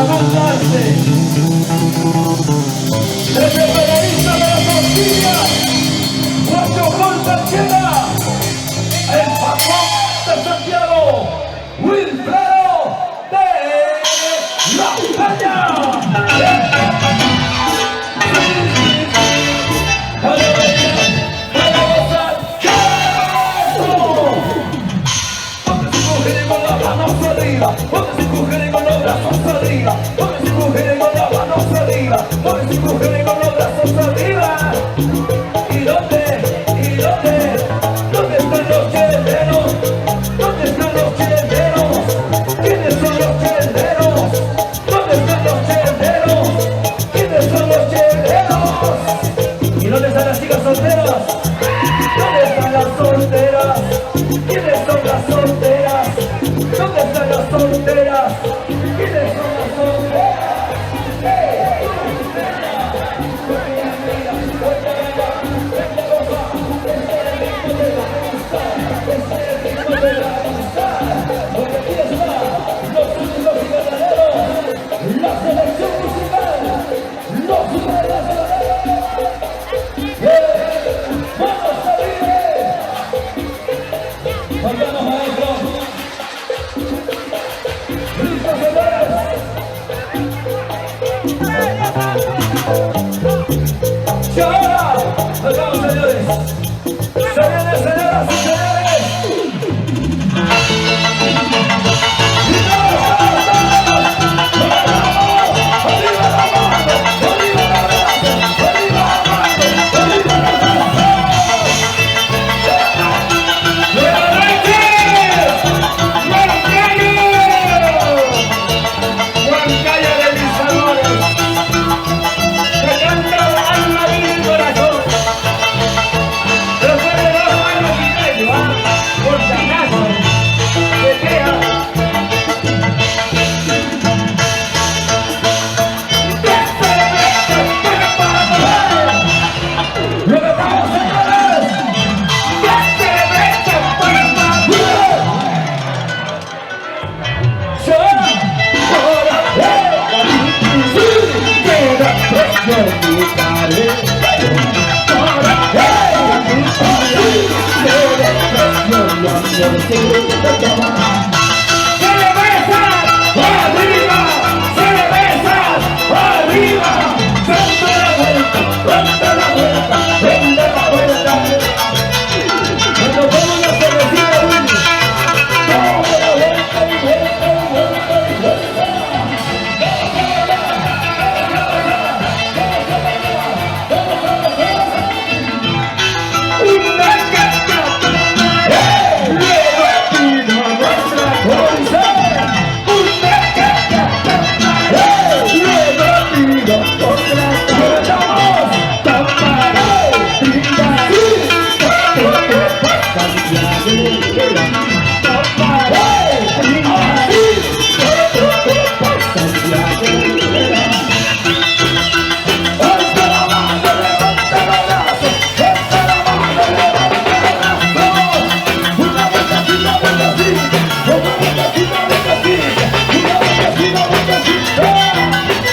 abundante. Desde el periodista de las tortillas, nuestro gol Sanchera, el patrón de Santiago, Wilfredo de la Caña. Porque si mujeres con los brazos arriba, porque si mujeres con las manos arriba, porque si mujeres con los brazos arriba. ¿Y dónde? ¿Y dónde? ¿Dónde están los chelderos? ¿Dónde están los chelderos? ¿Quiénes son los chelderos? ¿Dónde están los chelderos? ¿Quiénes son los chelderos? ¿Y dónde están las chicas solteras? ¿Dónde están las solteras? ¿Quiénes son las solteras? ¿Dónde están las solteras? ¿Quiénes son las solteras? Porque aquí están los únicos y verdaderos, la selección musical, los verdaderos. ¡Vamos a vivir! ¡Vamos, maestros! ¡Listos, señores! ¡Y ahora! ¡Vamos, señores! ¡Se vienen, señoras y señores!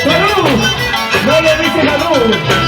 ¡Salud! ¡No le dice salud!